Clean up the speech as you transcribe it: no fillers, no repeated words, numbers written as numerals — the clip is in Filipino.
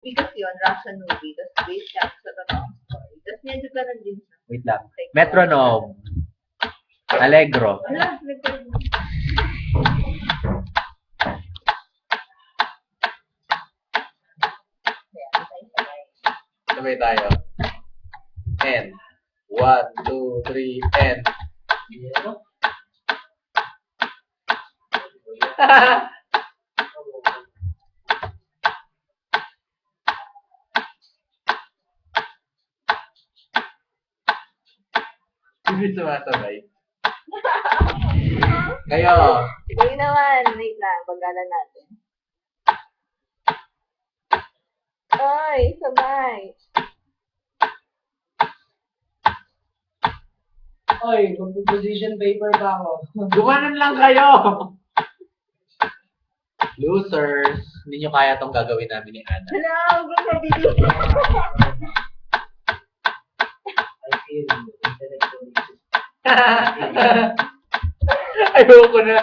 movie kasi yun, Russian movie. Tapos based siya sa totoong story. Tapos medyo ganun din siya. Wait lang. Metronome. Allegro. Wala, Sabay tayo. N. 1, 2, 3, N. Hindi sumasabay. Kayo. Sige naman, wait lang, bagalan natin. Ay, sabay. Oy, mag-position paper pa ako. Gumanon lang kayo! Losers. Hindi nyo kaya itong gagawin namin ni Ana. Hello, huwag mabilis. I feel intellectually. Ayoko na.